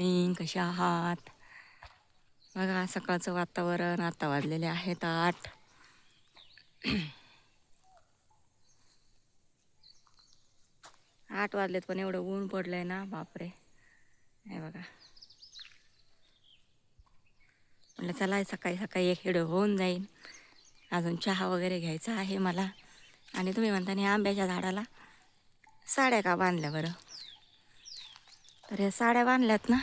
Morning, कशा आहात? बघा सकाळचं वातावरण, आता वाजलेले आहेत 8. आठ वाजलेत पण एवढं ऊन पडलंय ना, बापरे. हे बघा, म्हटलं चला सकाळी सकाळी एक व्हिडिओ होऊन जाईल. अजून चहा वगैरे घ्यायचा आहे मला. आणि तुम्ही म्हणता नाही आंब्याच्या झाडाला साड्या का बांधल्या बरं? तर ह्या साड्या बांधल्यात ना,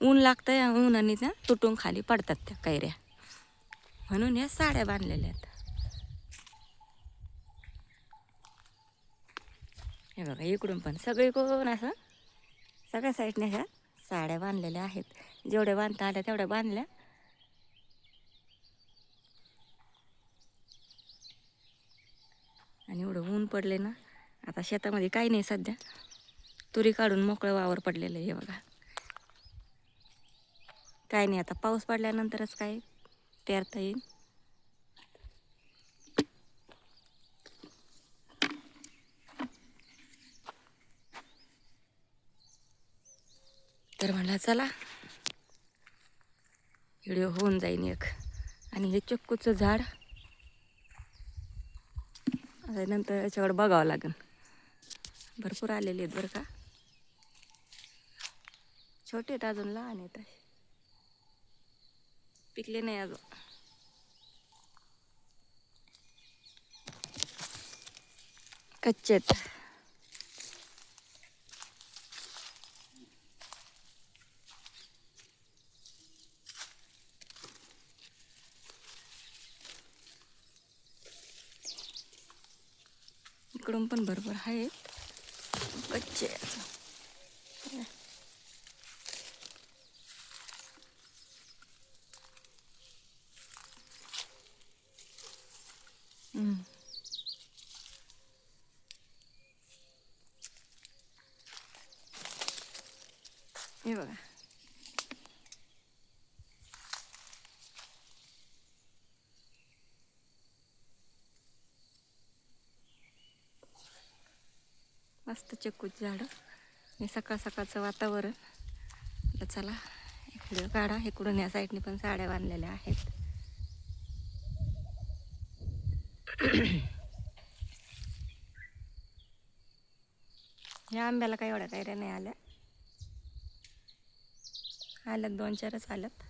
ऊन लागतं या उन्हाने ना तुटून खाली पडतात त्या कैऱ्या, म्हणून या साड्या बांधलेल्या आहेत. हे बघा, इकडून पण सगळे कोण असं सगळ्या साईडने ह्या साड्या बांधलेल्या आहेत. जेवढ्या बांधता आल्या तेवढ्या बांधल्या. आणि एवढं ऊन पडले ना, आता शेतामध्ये काही नाही सध्या, तुरी काढून मोकळं वावर पडलेलं आहे. हे बघा, काय नाही, आता पाऊस पडल्यानंतरच काय पेरता येईल. तर म्हणला चला व्हिडिओ होऊन जाईन एक. आणि हे चिक्कूचं झाड आता नंतर याच्याकडे बघावं लागेल. भरपूर आलेले आहेत बरं का, छोटे आहेत अजून, लहान आहेत, पिकले नाही अजून. कच्चे आहेत. इकडून पण भरपूर आहेत, कच्चे अजून. हे बघा, मस्त चिक्कूची झाडं. हे सकाळ सकाळचं वातावरण. तर चला एक व्हिडिओ काढा. इकडून या साईडने पण साड्या बांधलेल्या आहेत. ह्या आंब्याला काही एवढ्या कैऱ्या नाही आल्या, आल्यात 2-4च आल्यात.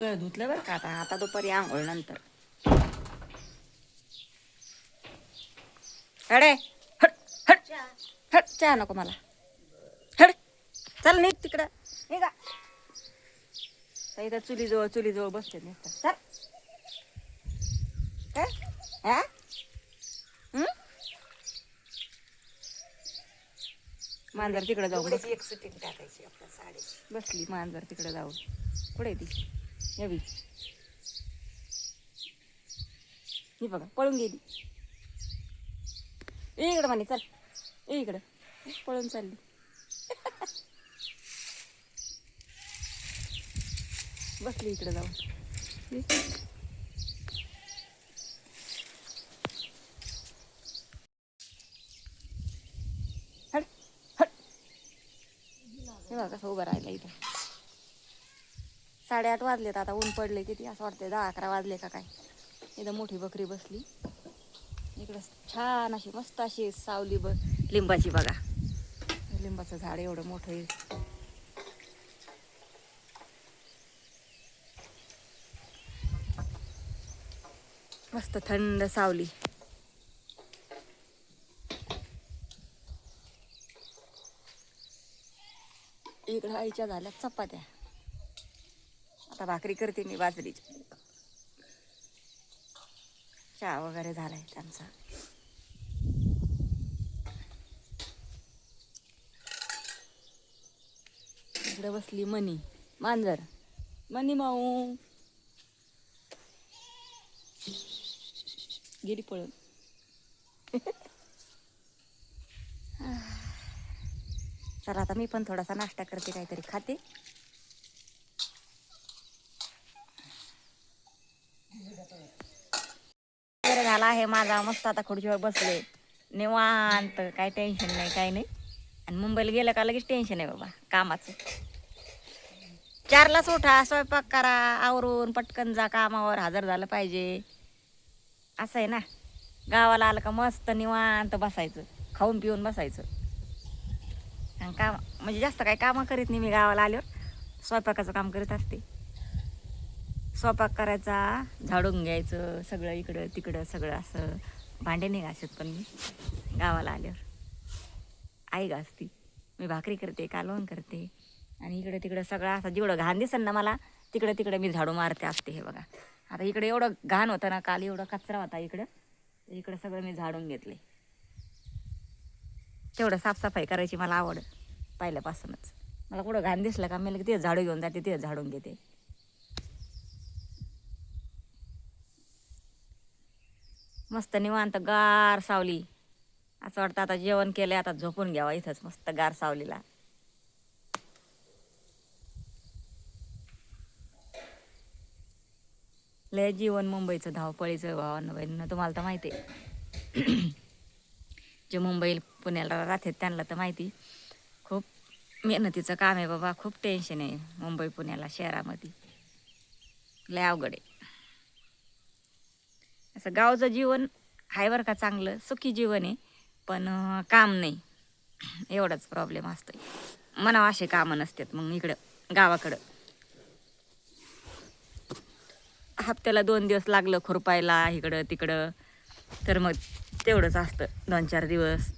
धुतलं बरं का आता. आता दुपारी आंघोळ नंतर. अरे हट हट हट, चहा नको मला. हट, चल निघ तिकडं, निघा. इथं चुलीजवळ बसते नुसतं. चल काय हा. मांजर तिकडे जाऊन बसली. एक सुट्टी टाकायची आपल्या साडीची. बसली मांजर तिकडे जाऊन. पुढे ती यावी, ही बघा पळून गेली. इकडं म्हणे चल, इकडं पळून चालली. बसली इकडे जाऊन. हट हट, हे बघा कसं उभं राहिलं इथं. 8:30 वाजलेत आता. ऊन पडले किती, असं वाटतंय 10-11 वाजले का काय. इथं मोठी बकरी बसली. इकडं छान अशी मस्त अशी सावली लिंबाची बघा. लिंबाचं झाड एवढं मोठं आहे. मस्त थंड सावली. इकडं आईच्या झाल्या चपात्या. आता भाकरी करते मी बाजरीची. चहा वगैरे झालाय त्यांचा. इकडे बसली मनी मांजर. मनी माऊ गेली पळून. चला आता मी पण थोडासा नाश्ता करते, काहीतरी खाते. झाला आहे माझा मस्त. आता खुर्चीवर बसले निवांत, काही टेन्शन नाही काही नाही. आणि मुंबईला गेलं का लगेच टेन्शन आहे बाबा कामाचं. 4लाच उठा, स्वयंपाक करा, आवरून पटकन जा कामावर, हजर झालं पाहिजे. असं आहे ना. गावाला आलं का मस्त निवांत बसायचं, खाऊन पिऊन बसायचं. आणि काम म्हणजे जास्त काही कामं करीत नाही मी गावाला आल्यावर. स्वयंपाकाचं काम करीत असते. स्वयंपाक करायचा, झाडून घ्यायचं सगळं, इकडं तिकडं सगळं असं. भांडे नाही घासत पण मी गावाला आल्यावर. आई घासती, मी भाकरी करते, कालवण करते. आणि इकडं तिकडं सगळं असं जेवढं घाण दिसेल ना मला, तिकडं तिकडं मी झाडू मारते असते. हे बघा आता इकडे एवढं घाण होतं ना, काल एवढा कचरा होता इकडं. इकडं सगळं मी झाडून घेतले. तेवढं साफसफाई करायची मला आवड पहिल्यापासूनच. मला कुठं घाण दिसलं का मी ते झाडू घेऊन जाते, ते झाडून घेते. मस्त निवांत गार सावली. असं वाटतं आता जेवण केलं, आता झोपून घ्यावा इथंच मस्त गार सावलीला. लय जीवन मुंबईचं धावपळीचं भावानं बहिणीनं, तुम्हाला तर माहिती आहे. जे मुंबई पुण्याला राहतात त्यांना तर माहिती. खूप मेहनतीचं काम आहे बाबा. खूप टेन्शन आहे मुंबई पुण्याला शहरामध्ये. लय अवघड आहे. असं गावचं जीवन आहे बरं का, चांगलं सुखी जीवन आहे. पण काम नाही, एवढाच प्रॉब्लेम असतोय. मनावा असे कामं नसतात मग इकडं गावाकडं. हप्त्याला 2 दिवस लागलं खुरपायला इकडं तिकडं, तर मग तेवढंच असतं 2-4 दिवस.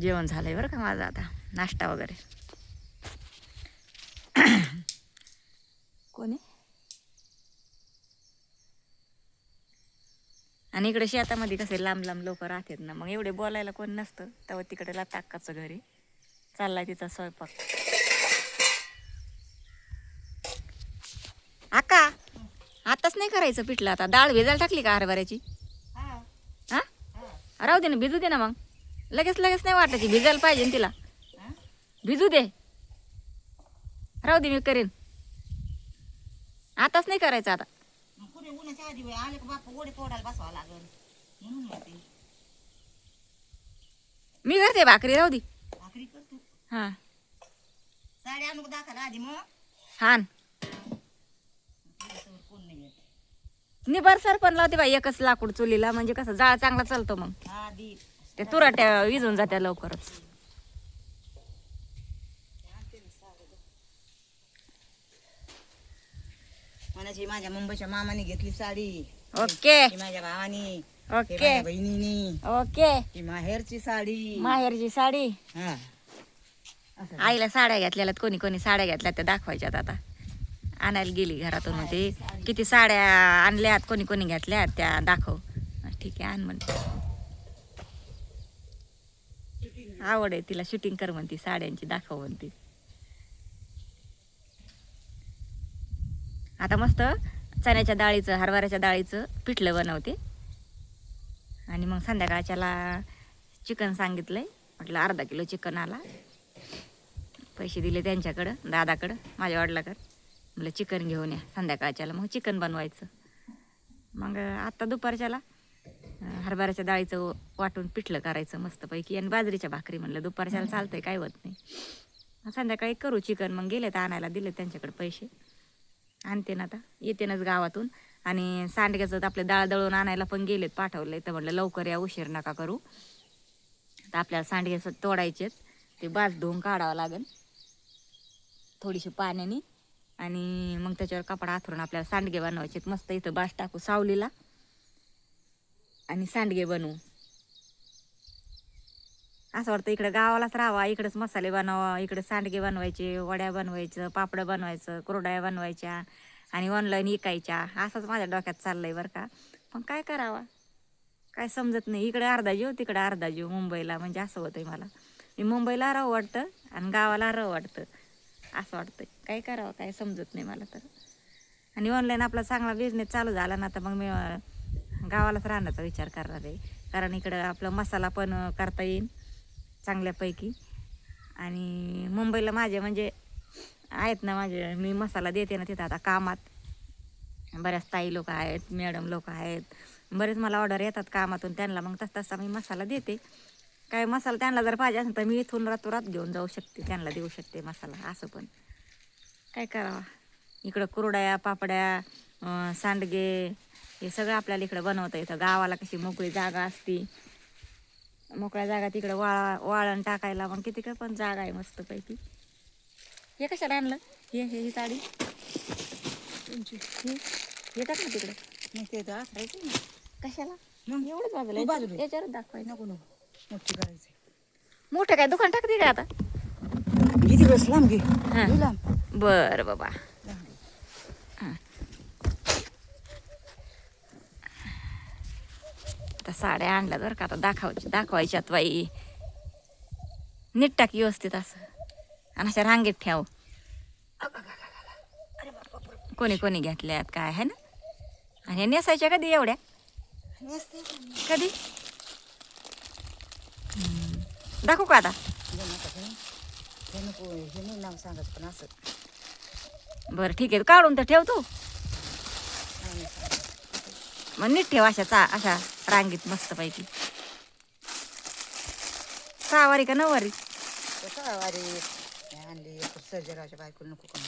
जेवण झालंय बरं का माझं आता, नाश्ता वगैरे. कोणी आणि इकडे शेतामध्ये कसे लांब लांब लोक राहतात ना, मग एवढे बोलायला कोण नसतं. तेव्हा तिकडे टाकाचं घरी चाललाय तिचा स्वयंपाक. आका आताच नाही करायचं पिठलं, आता डाळ भिजायला टाकली का हरभऱ्याची? हा राहू दे ना, भिजू दे ना. मग लगेच लगेच नाही वाटायची, भिजायला पाहिजे ना तिला. भिजू दे, राहू दे मी करेन. आताच नाही करायचं आता. मी करते भाकरी, राहू दे. हा हान निबर सर पण लावते बाई एकच लाकूड चुलीला, म्हणजे कसं जाळ चांगला चालतो. मग ते तुराट्या विजून जात्या लवकरच. म्हणाची माझ्या मुंबईच्या मामाने घेतली साडी, ओके ही माझ्या भावानी, ही ओके माझ्या बहिणीनी, ओके. ही माहेरची साडी. माहेरची साडी. हा असं. आईला साड्या घेतलेल्यात, कोणी कोणी साड्या घेतल्यात त्या दाखवायच्यात आता. आणायला गेली घरातून मध्ये किती साड्या आणल्यात, कोणी कोणी घेतल्यात त्या दाखव. ठीक आहे आण म्हणते. आवड आहे तिला, शूटिंग कर म्हणती साड्यांची, दाखव म्हणती. आता मस्त चण्याच्या डाळीचं, हरभऱ्याच्या डाळीचं पिठलं बनवते. आणि मग संध्याकाळच्याला चिकन सांगितलंय, म्हटलं अर्धा किलो चिकन आला. पैसे दिले त्यांच्याकडं, दादाकडं, माझ्या वडिलाकडं. म्हटलं चिकन घेऊन या संध्याकाळच्याला, मग चिकन बनवायचं. मग आत्ता दुपारच्याला हरभऱ्याच्या डाळीचं वाटून पिठलं करायचं मस्तपैकी, आणि बाजरीच्या भाकरी. म्हणलं दुपारच्याला चालतंय, काय होत नाही. मग संध्याकाळी करू चिकन. मग गेले तर आणायला, दिले त्यांच्याकडे पैसे. आणते ना आता, येते नाच गावातून. आणि सांडग्याचं आपले डाळ दळून आणायला पण गेलेत, पाठवलंय. तर म्हटलं लवकर या, उशीर नका करू. तर आपल्याला सांडग्याचं तोडायचेत, ते बाज धुवून काढावं लागेल थोडीशी पाण्याने. आणि मग त्याच्यावर कपडा हातरून आपल्याला सांडगे बनवायचे मस्त. इथं बास टाकू सावलीला आणि सांडगे बनवू. असं वाटतं इकडं गावालाच राहावा, इकडंच मसाले बनवा, इकडे सांडगे बनवायचे, वड्या बनवायचं, पापडं बनवायचं, कुरड्या बनवायच्या आणि ऑनलाईन विकायच्या. असंच माझ्या डोक्यात चाललंय बरं का. पण काय करावा, काय समजत नाही. इकडे अर्धा जीव, तिकडे अर्धा जीव मुंबईला. म्हणजे असं होतंय मला. मी मुंबईला राहू वाटतं आणि गावाला राहू वाटतं, असं वाटतंय. काय करावं काय समजत नाही मला तर. आणि ऑनलाईन आपला चांगला बिझनेस चालू झाला ना, तर मग मी गावालाच राहण्याचा विचार करणार आहे. कारण इकडं आपला मसाला पण करता येईल चांगल्यापैकी. आणि मुंबईला माझे म्हणजे आहेत ना, माझे मी मसाला देते ना तिथं आता कामात. बऱ्याच ताई लोक आहेत, मॅडम लोक आहेत, बरेच मला ऑर्डर येतात कामातून. त्यांना मग तसा मी मसाला देते. काय मसाला त्यांना जर पाहिजे असेल तर मी इथून रातोरात घेऊन जाऊ शकते, त्यांना देऊ शकते मसाला. असं पण काय करावं. इकडं कुरड्या, पापड्या, सांडगे हे सगळं आपल्याला इकडं बनवता येतं. गावाला कशी मोकळी जागा असती, मोकळ्या जागा तिकडं वाळण टाकायला मग किती काय पण जागा आहे मस्तपैकी. हे कशाला आणलं, ही साडी हे टाक ना तिकडं. मग ते तर असायचं ना. कशाला मग एवढंच तू बाजूला, याच्यावरच दाखवायचं. नको नको, मोठी करायचं. मोठं काय दुकान टाकते का आता? किती वेळेस लांब घे. हां. लई लांब. बरं बाबा. आता साड्या आणल्या बरं का, आता दाखवायच्यात बाई. नीट टाक व्यवस्थित असं, आणि अशा रांगेत ठेव. कोणी कोणी घेतल्यात काय आहे ना. आणि नेसायच्या कधी एवढ्या, नेसते का? कधी दाखवू का आता? हे नको, हे नाही नाव सांगायचं, पण असं. बरं ठीक आहे, काढून तर ठेव तू. नाव नाही सांगायचं. मग नीट ठेव अशा रांगीत मस्तपैकी. सहावारी का नऊवारी? कसं वारी आणली सर्जराच्या बायकोला नको का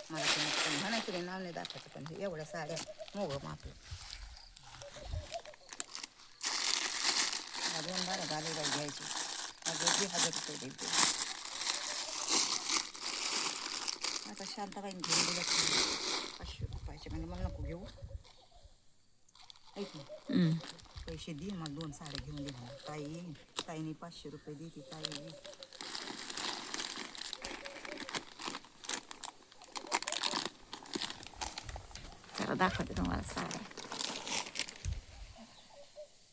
मला ते नको म्हणायचं नाही, नाव नाही दाखवायचं. पण हे एवढ्या साड्या मोगं मापलं. 2-12 घालूला घ्यायची, 1000 रुपये द्यायचे. आता शांताबाईने घेऊन दिलं 500 रुपयाचे. म्हणजे मला नको घेऊ, ऐक ना, पैसे दे मला 2 साड्या घेऊन दे म्हणा. ताईने 500 रुपये देते ताई. जरा दाखवते तुम्हाला साड्या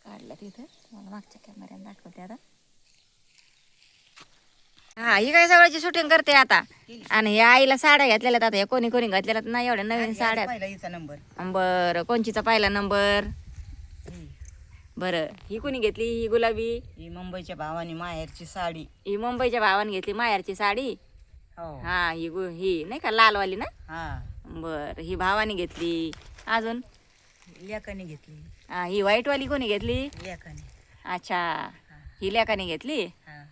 काढल्या तिथं, तुम्हाला मागच्या कॅमेऱ्याने दाखवते आता. हा, ही काय सगळ्याची शूटिंग करते आता. आणि या आईला साड्या घेतलेल्यात आता, या कोणी कोणी घातलेल्यात ना एवढ्या नवीन साड्या. पहिला हिचा नंबर. बरं, कोणचीचा पहिला नंबर? बरं, ही कोणी घेतली? ही गुलाबी. ही मुंबईच्या भावानी माहेरची साडी. ही मुंबईच्या भावाने घेतली माहेरची साडी. हो. हा, ही नाही का लालवाली ना. हा, बरं, ही भावानी घेतली. अजून लेकाने घेतली. हा, ही व्हाईटवाली कोणी घेतली? लेकाने. अच्छा, ही लेकाने घेतली. हा,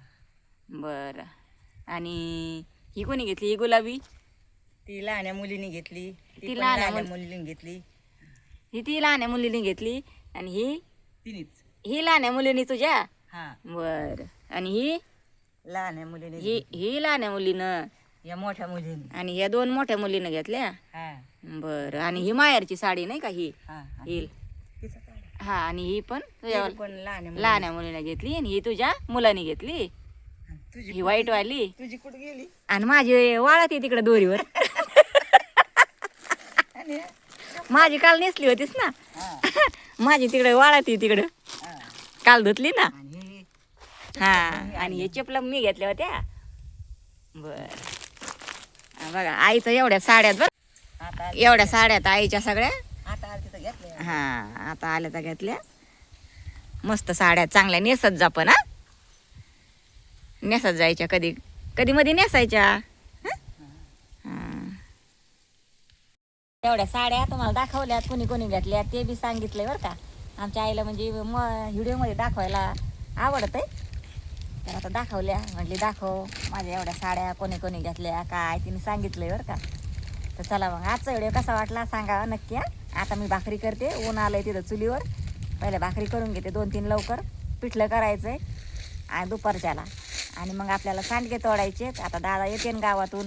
बरं, आणि ही कोणी घेतली? ही गुलाबी. ती लहान्या मुलीने घेतली. ती ती लहान्या लहान्या मुलीने घेतली. ती लहान्या मुलीने घेतली. आणि तिनेच. ही लहान्या मुलीने तुझ्या. हा, बरं, आणि ही लहान्या मुलीने. ही लहान्या मुलीनं. या मोठ्या मुलीने. आणि या 2 मोठ्या मुलीनं घेतल्या. हा, बरं. आणि ही माहेरची साडी नाही का ही हा हा ही तिचा काढ. हा. आणि ही पण तुझ्या ही पण लहान आहे लहान मुलीने घेतली आणि ही तुझ्या मुलाने घेतली. मुलगी. तुझी ही व्हाईट वाली तुझी कुठं गेली आणि माझी वाळत तिकडे दोरीवर. आणि माझी काल नेसली होतीस ना. हा माझी तिकडे वाळत तिकडं हा काल धुतली ना. आणि हा. आणि हे चपला मी घेतल्या होत्या. बर. बघा आईचं एवढ्या साड्यात बरं. आता एवढ्या साड्यात आईच्या सगळ्या. आता तिथं घेतले हा. आता आल्या तर घेतल्या. मस्त साड्या चांगल्या नेसत जा पण. हा नेसत जायच्या कधी कधी मध्ये नेसायच्या. एवढ्या साड्या तुम्हाला दाखवल्यात कोणी कोणी घेतल्या ते बी सांगितलंय बरं का. आमच्या आईला म्हणजे व्हिडिओमध्ये दाखवायला आवडत आहे. तर आता दाखवल्या म्हटली दाखव माझ्या एवढ्या साड्या कोणी कोणी घेतल्या काय तिने सांगितलंय बरं का. तर चला मग आजचा व्हिडिओ कसा वाटला सांगा नक्की. आता मी भाकरी करते. ऊन आलंय तिथं चुलीवर. पहिले भाकरी करून घेते 2-3 लवकर. पिठलं करायचं आहे आणि दुपारच्याला. आणि मग आपल्याला सांडगे तोडायचे. आता दादा येते ना गावातून.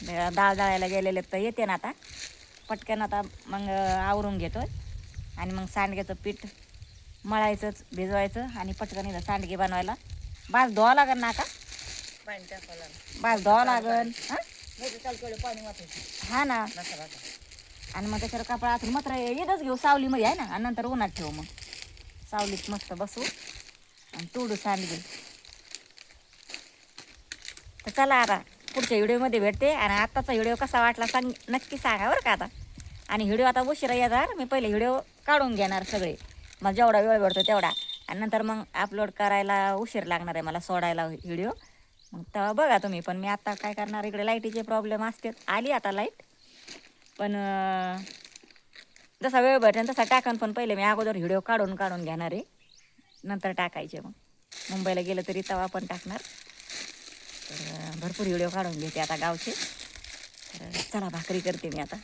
डाळ दळायला गेलेले तर येते ना आता. पटकन आता मग आवरून घेतो आणि मग सांडग्याचं पीठ मळायचंच भिजवायचं आणि पटकन इथं सांडगे बनवायला. बास धुवावं लागेल ना आता. पाणी टाकावं लागलं बास धुवावं लागेल. हां नाही चाल थोडं पाणी वाचायचं हा ना. नसा वाचा आणि मग त्याच्यावर कपडा आतून मात्र येतच घेऊ सावलीमध्ये आहे ना. आणि नंतर उन्हात ठेवू मग सावलीत मस्त बसू आणि तोडू सांडगे. तर चला आता पुढच्या व्हिडिओमध्ये भेटते. आणि आत्ताचा व्हिडिओ कसा वाटला नक्की सांगा बरं का आता. आणि व्हिडिओ आता उशिरा येणार. मी पहिले व्हिडिओ काढून घेणार सगळे. मला जेवढा वेळ भेटतो तेवढा. आणि नंतर मग अपलोड करायला उशीर लागणार आहे मला सोडायला व्हिडिओ. मग तेव्हा बघा तुम्ही. पण मी आत्ता काय करणार इकडे लाईटीचे प्रॉब्लेम असते. आली आता लाईट पण जसा वेळ भेटेल तसा टाकन. पण पहिले मी अगोदर व्हिडिओ काढून घेणार आहे नंतर टाकायचे. मग मुंबईला गेलं तरी तेव्हा पण टाकणार. तर भरपूर व्हिडिओ काढून घेते आता गावचे. तर चला भाकरी करते मी आता.